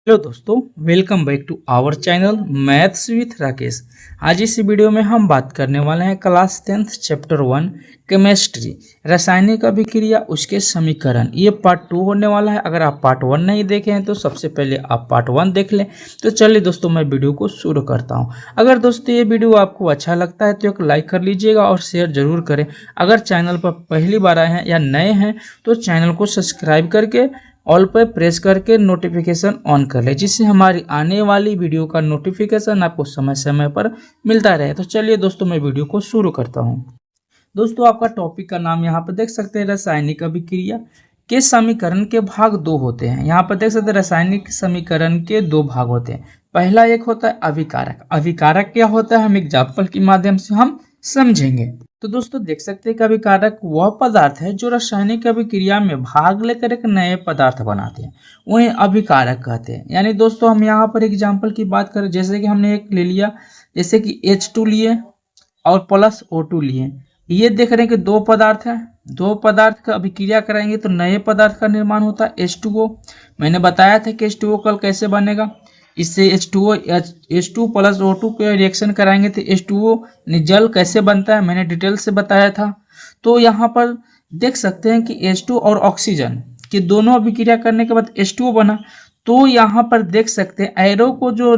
Hello दोस्तों, welcome back to our channel maths with Rakesh. आज इस वीडियो में हम बात करने वाले हैं क्लास 10th चैप्टर 1 केमिस्ट्री, रासायनिक अभिक्रिया उसके समीकरण। ये पार्ट 2 होने वाला है। अगर आप पार्ट 1 नहीं देखे हैं तो सबसे पहले आप पार्ट 1 देख लें। तो चलिए दोस्तों, मैं वीडियो को शुरू करता हूँ। अगर दोस्तों ये वीडियो आपको अच्छा लगता है तो एक लाइक कर लीजिएगा और शेयर जरूर करें। अगर चैनल पर पहली बार आए हैं या नए हैं तो चैनल को सब्सक्राइब करके ऑल पर प्रेस करके नोटिफिकेशन ऑन कर ले, जिससे हमारी आने वाली वीडियो का नोटिफिकेशन आपको समय समय पर मिलता रहे। तो चलिए दोस्तों, मैं वीडियो को शुरू करता हूं। दोस्तों, आपका टॉपिक का नाम यहाँ पर देख सकते हैं, रासायनिक अभिक्रिया के समीकरण के भाग 2 होते हैं। यहाँ पर देख सकते हैं रासायनिक समीकरण के 2 भाग होते हैं। पहला एक होता है अभिकारक। अभिकारक क्या होता है, हम एग्जाम्पल के माध्यम से हम समझेंगे। तो दोस्तों देख सकते हैं कि अभिकारक वह पदार्थ है जो रासायनिक अभिक्रिया में भाग लेकर एक नए पदार्थ बनाते हैं, उन्हें अभिकारक कहते हैं। यानी दोस्तों हम यहाँ पर एग्जाम्पल की बात करें, जैसे कि हमने एक ले लिया, जैसे कि H2 लिए और प्लस O2 लिए। ये देख रहे हैं कि 2 पदार्थ है, 2 पदार्थ का अभिक्रिया कराएंगे तो नए पदार्थ का निर्माण होता है H2O। मैंने बताया था कि H2O कल कैसे बनेगा। इससे H2 प्लस O2 के रिएक्शन कराएंगे तो H2O जल कैसे बनता है, मैंने डिटेल से बताया था। तो यहाँ पर देख सकते हैं कि H2 और ऑक्सीजन के दोनों अभिक्रिया करने के बाद H2O बना। तो यहाँ पर देख सकते हैं एरो को जो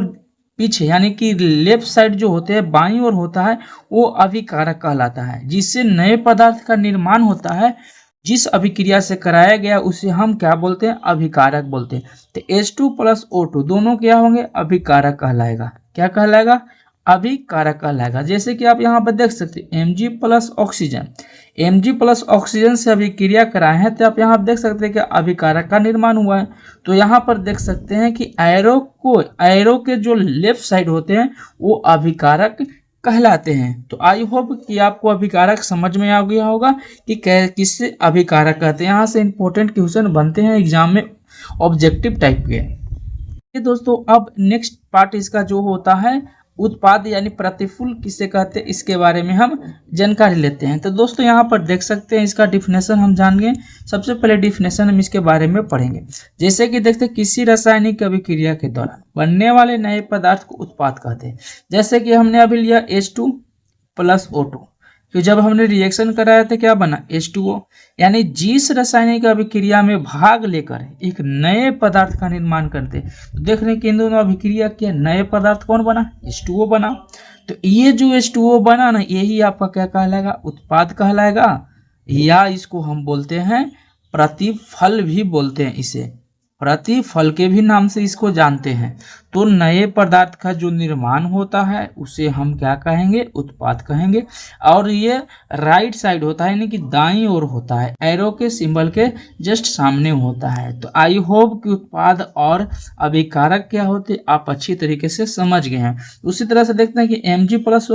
पीछे यानी कि लेफ्ट साइड जो होते हैं बाईं ओर होता है वो अभिकारक कहलाता है, जिससे नए पदार्थ का निर्माण होता है। जिस अभिक्रिया से कराया गया उसे हम क्या बोलते हैं, अभिकारक बोलते हैं। तो H2 प्लस O2 दोनों क्या होंगे, अभिकारक कहलाएगा। क्या कहलाएगा, अभिकारक कहलाएगा। जैसे कि आप यहाँ पर देख सकते हैं Mg plus oxygen, Mg plus oxygen से अभिक्रिया कराए हैं तो आप यहाँ देख सकते हैं कि अभिकारक का निर्माण हुआ है। तो यहाँ पर देख सकते हैं कि एरो के जो लेफ्ट साइड होते हैं वो अभिकारक कहलाते हैं। तो आई होप कि आपको अभिकारक समझ में आ गया होगा कि किससे अभिकारक कहते हैं। यहाँ से इंपॉर्टेंट क्वेश्चन बनते हैं एग्जाम में ऑब्जेक्टिव टाइप के। ये दोस्तों अब नेक्स्ट पार्ट इसका जो होता है उत्पाद यानी प्रतिफल किसे कहते हैं, इसके बारे में हम जानकारी लेते हैं। तो दोस्तों यहाँ पर देख सकते हैं इसका डिफिनेशन हम जानेंगे। सबसे पहले डिफिनेशन हम इसके बारे में पढ़ेंगे। जैसे कि देखते हैं किसी रासायनिक अभिक्रिया के दौरान बनने वाले नए पदार्थ को उत्पाद कहते हैं। जैसे कि हमने अभी लिया H2 प्लस O2, तो जब हमने रिएक्शन कराया था क्या बना, H2O। यानी जिस रासायनिक अभिक्रिया में भाग लेकर एक नए पदार्थ का निर्माण करते हैं, तो देख रहे हैं कि इन दोनों अभिक्रिया किया, नए पदार्थ कौन बना, H2O बना। तो ये जो H2O बना ना, यही आपका क्या कहलाएगा, उत्पाद कहलाएगा, या इसको हम बोलते हैं प्रतिफल भी बोलते हैं। इसे प्रतिफल के भी नाम से इसको जानते हैं। तो नए पदार्थ का जो निर्माण होता है उसे हम क्या कहेंगे, उत्पाद कहेंगे। और ये राइट साइड होता है यानी कि दाईं ओर होता है, एरो के सिंबल के जस्ट सामने होता है। तो आई होप कि उत्पाद और अभिकारक क्या होते आप अच्छी तरीके से समझ गए हैं। उसी तरह से देखते हैं कि Mg प्लस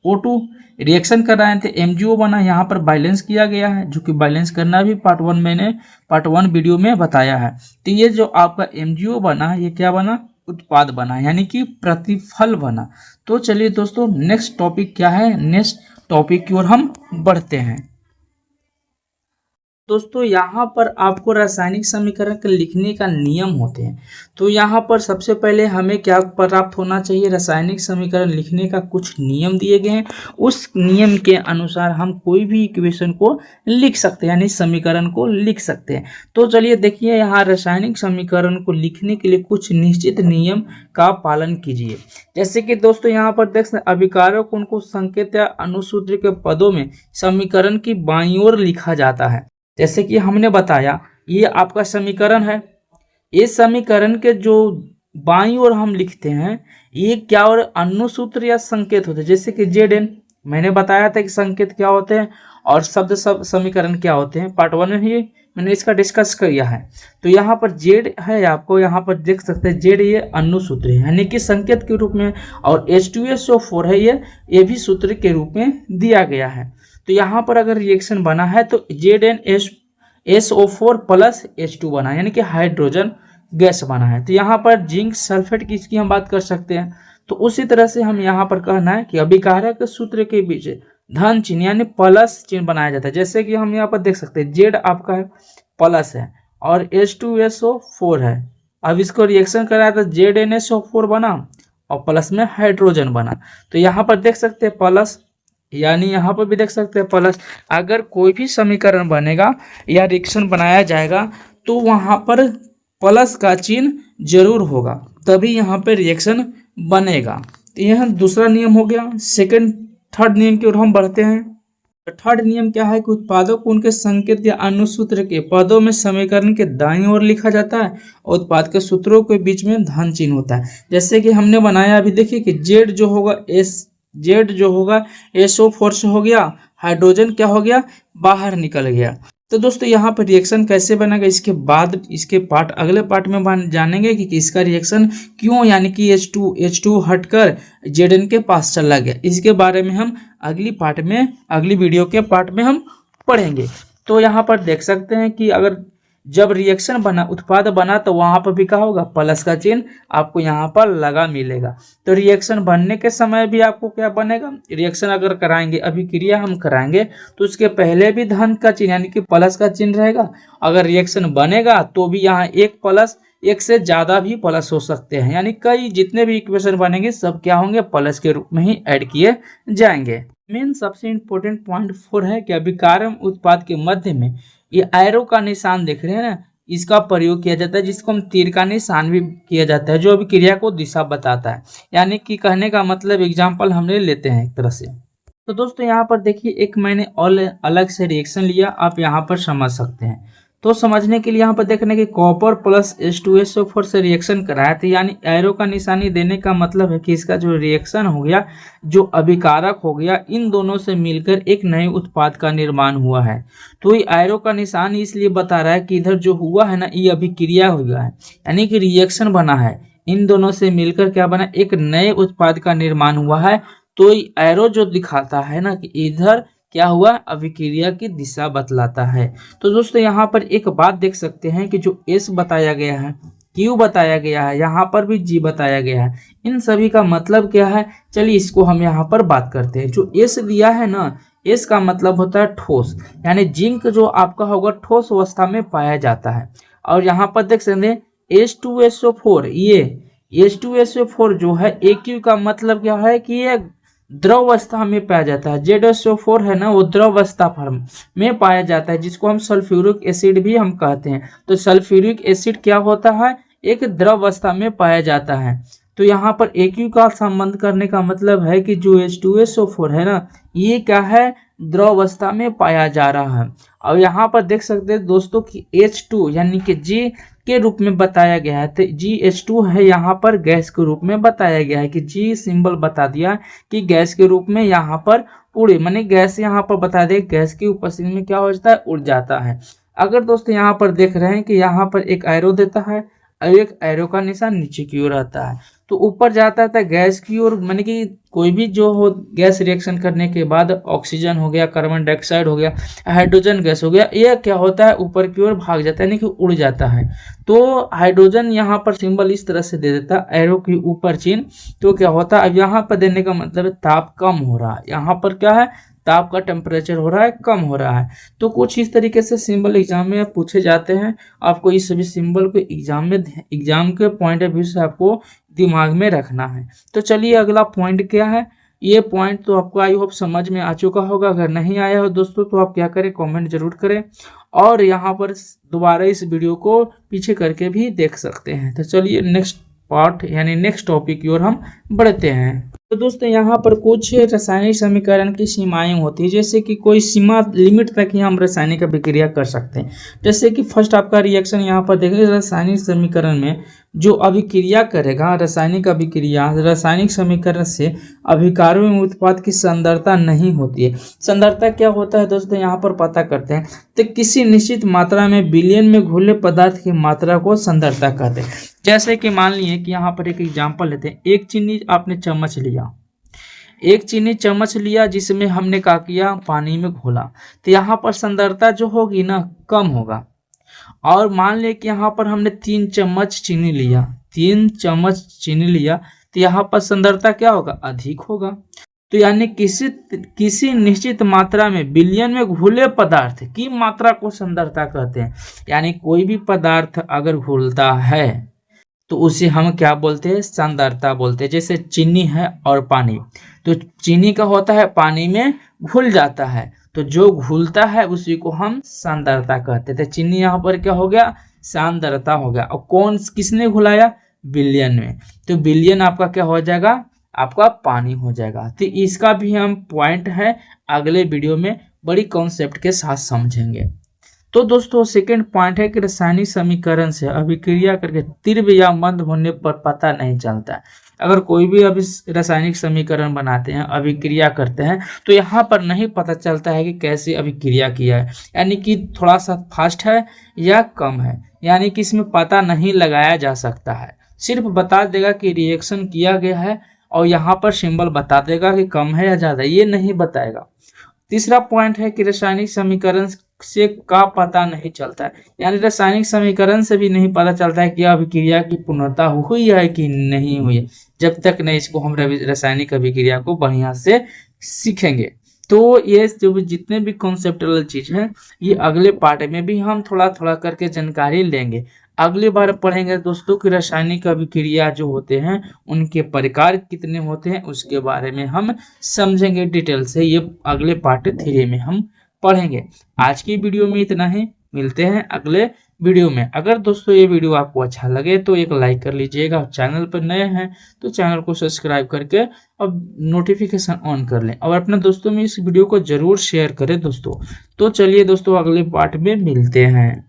O2 रिएक्शन कर रहे थे, MgO बना। यहाँ पर बैलेंस किया गया है, जो कि बैलेंस करना भी मैंने पार्ट 1 वीडियो में बताया है। तो ये जो आपका MgO बना ये क्या बना, उत्पाद बना, यानी कि प्रतिफल बना। तो चलिए दोस्तों नेक्स्ट टॉपिक क्या है, नेक्स्ट टॉपिक की ओर हम बढ़ते हैं। दोस्तों यहाँ पर आपको रासायनिक समीकरण के लिखने का नियम होते हैं। तो यहाँ पर सबसे पहले हमें क्या प्राप्त होना चाहिए, रासायनिक समीकरण लिखने का कुछ नियम दिए गए हैं। उस नियम के अनुसार हम कोई भी इक्वेशन को लिख सकते हैं, यानी समीकरण को लिख सकते हैं। तो चलिए देखिए, यहाँ रासायनिक समीकरण को लिखने के लिए कुछ निश्चित नियम का पालन कीजिए। जैसे कि दोस्तों यहाँ पर देख सकते अभिकारक उनको संकेत या अनुसूत्र के पदों में समीकरण की बाईं ओर लिखा जाता है। जैसे कि हमने बताया ये आपका समीकरण है, इस समीकरण के जो बाईं ओर हम लिखते हैं ये क्या और अनुसूत्र या संकेत होते हैं। जैसे कि Zn मैंने बताया था कि संकेत क्या होते हैं और शब्द सब समीकरण क्या होते हैं, पार्ट 1 में ही मैंने इसका डिस्कस किया है। तो यहाँ पर Z है, आपको यहाँ पर देख सकते हैं Z ये अनुसूत्र है यानी कि संकेत के रूप में, और H2SO4 है ये भी सूत्र के रूप में दिया गया है। तो यहाँ पर अगर रिएक्शन बना है तो ZnSO4 प्लस H2 बना यानी कि हाइड्रोजन गैस बना है। तो यहाँ पर जिंक सल्फेट की इसकी हम बात कर सकते हैं। तो उसी तरह से हम यहाँ पर कहना है कि अभिकारक सूत्र के बीच धन चिन्ह यानी प्लस चिन्ह बनाया जाता है। जैसे कि हम यहाँ पर देख सकते हैं Z आपका है प्लस है और H2SO4 है अब इसको रिएक्शन कराया तो ZnSO4 बना और प्लस में हाइड्रोजन बना। तो यहाँ पर देख सकते हैं प्लस, यानी यहाँ पर भी देख सकते हैं प्लस। अगर कोई भी समीकरण बनेगा या रिएक्शन बनाया जाएगा तो वहाँ पर प्लस का चिन्ह जरूर होगा, तभी यहाँ पे रिएक्शन बनेगा। तो यह दूसरा नियम हो गया। थर्ड नियम की ओर हम बढ़ते हैं। तो थर्ड नियम क्या है कि उत्पादों को उनके संकेत या अनुसूत्र के पदों में समीकरण के दाईं ओर लिखा जाता है और उत्पाद के सूत्रों के बीच में धन चिन्ह होता है। जैसे कि हमने बनाया अभी, देखिए कि जेड जो होगा SO4 से हो गया, हाइड्रोजन क्या हो गया, बाहर निकल गया। तो दोस्तों यहाँ पर रिएक्शन कैसे बनेगा, इसके बाद इसके अगले पार्ट में जानेंगे कि इसका रिएक्शन क्यों, यानी कि H2 हटकर Zn के पास चला गया। इसके बारे में हम अगली वीडियो के पार्ट में हम पढ़ेंगे। तो यहाँ पर देख सकते हैं कि अगर जब रिएक्शन बना, उत्पाद बना, तो वहां पर भी क्या होगा, प्लस का चिन्ह आपको यहाँ पर लगा मिलेगा। तो रिएक्शन बनने के समय भी आपको क्या बनेगा, रिएक्शन अगर कराएंगे, अभिक्रिया हम कराएंगे तो उसके पहले भी धन का चिन्ह यानी कि प्लस का चिन्ह रहेगा। अगर रिएक्शन बनेगा तो भी यहाँ एक से ज्यादा भी प्लस हो सकते हैं, यानी कई जितने भी इक्वेशन बनेंगे सब क्या होंगे, प्लस के रूप में ही ऐड किए जाएंगे। मेन सबसे इंपॉर्टेंट पॉइंट 4 है कि अभिकारम उत्पाद के मध्य में ये एरो का निशान देख रहे हैं ना, इसका प्रयोग किया जाता है, जिसको हम तीर का निशान भी किया जाता है, जो अभिक्रिया को दिशा बताता है। यानी कि कहने का मतलब एग्जाम्पल हमने लेते हैं एक तरह से। तो दोस्तों यहाँ पर देखिए, एक मैंने और अलग से रिएक्शन लिया, आप यहाँ पर समझ सकते हैं। तो समझने के लिए यहाँ पर देखने के कॉपर प्लस H2SO4 से रिएक्शन कराया था, यानी एरो का निशानी देने का मतलब है कि इसका जो रिएक्शन हो गया, जो अभिकारक हो गया, इन दोनों से मिलकर एक नए उत्पाद का निर्माण हुआ है। तो ये एरो का निशान इसलिए बता रहा है कि इधर जो हुआ है ना, ये अभिक्रिया हुआ है, यानी कि रिएक्शन बना है, इन दोनों से मिलकर क्या बना, एक नए उत्पाद का निर्माण हुआ है। तो एरो जो दिखाता है ना कि इधर क्या हुआ, अभिक्रिया की दिशा बतलाता है। तो दोस्तों यहाँ पर एक बात देख सकते हैं कि जो S बताया गया है, Q बताया गया है, यहाँ पर भी G बताया गया है, इन सभी का मतलब क्या है, चलिए इसको हम यहाँ पर बात करते हैं। जो S दिया है ना, S का मतलब होता है ठोस, यानी जिंक जो आपका होगा ठोस अवस्था में पाया जाता है। और यहाँ पर देख सकते हैं H2SO4, ये H2SO4 जो है, AQ का मतलब क्या है कि ये द्रव अवस्था में पाया जाता है। ZSO4 है ना, वो द्रव अवस्था फॉर्म में पाया जाता है, जिसको हम सल्फ्यूरिक एसिड भी हम कहते हैं। तो सल्फ्यूरिक एसिड क्या होता है, एक द्रव अवस्था में पाया जाता है। तो यहाँ पर AQ का संबंध करने का मतलब है कि जो H2SO4 है ना, ये क्या है, द्रव अवस्था में पाया जा रहा है। और यहाँ पर देख सकते हैं दोस्तों कि H2 यानी कि G के रूप में बताया गया है। तो GH2 है, यहाँ पर गैस के रूप में बताया गया है कि G सिंबल बता दिया कि गैस के रूप में यहाँ पर उड़े, माने गैस यहाँ पर बता दे, गैस की उपस्थिति में क्या हो जाता है, उड़ जाता है। अगर दोस्तों यहाँ पर देख रहे हैं कि यहाँ पर एक एरो देता है और एक एरो का निशान नीचे की ओर आता है, तो ऊपर जाता है गैस की ओर, माने कि कोई भी जो हो गैस रिएक्शन करने के बाद ऑक्सीजन हो गया, कार्बन डाइऑक्साइड हो गया, हाइड्रोजन गैस हो गया, यह क्या होता है, ऊपर की ओर भाग जाता है, यानी कि उड़ जाता है। तो हाइड्रोजन यहाँ पर सिंबल इस तरह से दे देता है, एरो के ऊपर चिन्ह। तो क्या होता है, अब यहाँ पर देने का मतलब है ताप कम हो रहा है, यहाँ पर क्या है, ताप का टेम्परेचर हो रहा है, कम हो रहा है। तो कुछ इस तरीके से सिंबल एग्जाम में पूछे जाते हैं। आपको इस सभी सिंबल को एग्जाम के पॉइंट ऑफ व्यू से आपको दिमाग में रखना है। तो चलिए अगला पॉइंट क्या है, ये पॉइंट तो आपको आई होप समझ में आ चुका होगा। अगर नहीं आया हो दोस्तों तो आप क्या करें, कमेंट जरूर करें, और यहाँ पर दोबारा इस वीडियो को पीछे करके भी देख सकते हैं। तो चलिए नेक्स्ट पार्ट यानी नेक्स्ट टॉपिक की ओर हम बढ़ते हैं। तो दोस्तों यहाँ पर कुछ रासायनिक समीकरण की सीमाएं होती है, जैसे कि कोई सीमा लिमिट तक ही हम रासायनिक अभिक्रिया कर सकते हैं। जैसे कि फर्स्ट आपका रिएक्शन यहाँ पर देखें, रासायनिक समीकरण में जो अभिक्रिया करेगा, रासायनिक समीकरण से अभिकारों में उत्पाद की सांद्रता नहीं होती है। सांद्रता क्या होता है दोस्तों, यहाँ पर पता करते हैं। तो किसी निश्चित मात्रा में विलयन में घुले पदार्थ की मात्रा को सांद्रता कहते हैं। जैसे कि मान लिए कि यहाँ पर एक एग्जाम्पल लेते हैं, एक चीनी आपने चम्मच लिया, जिसमें हमने क्या किया, पानी में घोला, तो यहाँ पर सांद्रता जो होगी ना, कम होगा। और मान ले कि यहाँ पर हमने 3 चम्मच चीनी लिया, तो यहाँ पर सांद्रता क्या होगा, अधिक होगा। तो यानी किसी निश्चित मात्रा में विलयन में घुले पदार्थ की मात्रा को सांद्रता कहते हैं। यानी कोई भी पदार्थ अगर घुलता है तो उसे हम क्या बोलते हैं, सांद्रता बोलते हैं। जैसे चीनी है और पानी, तो चीनी का होता है पानी में घुल जाता है, तो जो घुलता है उसी को हम सांद्रता कहते थे। चीनी यहाँ पर क्या हो गया, सांद्रता हो गया। और कौन किसने घुलाया, बिलियन में, तो बिलियन आपका क्या हो जाएगा, आपका पानी हो जाएगा। तो इसका भी हम पॉइंट है अगले वीडियो में बड़ी कॉन्सेप्ट के साथ समझेंगे। तो दोस्तों सेकंड पॉइंट है कि रासायनिक समीकरण से अभिक्रिया करके तीव्र या मंद होने पर पता नहीं चलता है। अगर कोई भी अभी रासायनिक समीकरण बनाते हैं, अभिक्रिया करते हैं, तो यहाँ पर नहीं पता चलता है कि कैसे अभिक्रिया किया है, यानी कि थोड़ा सा फास्ट है या कम है, यानी कि इसमें पता नहीं लगाया जा सकता है। सिर्फ बता देगा कि रिएक्शन किया गया है और यहाँ पर सिंबल बता देगा कि कम है या ज़्यादा, ये नहीं बताएगा। तीसरा पॉइंट है कि रासायनिक समीकरण से का पता नहीं चलता है, यानी रासायनिक समीकरण से भी नहीं पता चलता है कि अभिक्रिया की पूर्णता हुई है कि नहीं हुई है, जब तक नहीं इसको हम रासायनिक अभिक्रिया को बढ़िया से सीखेंगे। तो ये जो जितने भी कॉन्सेप्टुअल चीज है, ये अगले पार्ट में भी हम थोड़ा थोड़ा करके जानकारी लेंगे। अगली बार पढ़ेंगे दोस्तों कि रासायनिक अभिक्रिया जो होते हैं उनके प्रकार कितने होते हैं, उसके बारे में हम समझेंगे डिटेल से। ये अगले पार्ट 3 में हम पढ़ेंगे। आज की वीडियो में इतना ही, मिलते हैं अगले वीडियो में। अगर दोस्तों ये वीडियो आपको अच्छा लगे तो एक लाइक कर लीजिएगा, चैनल पर नए हैं तो चैनल को सब्सक्राइब करके अब नोटिफिकेशन ऑन कर लें, और अपने दोस्तों में इस वीडियो को जरूर शेयर करें दोस्तों। तो चलिए दोस्तों अगले पार्ट में मिलते हैं।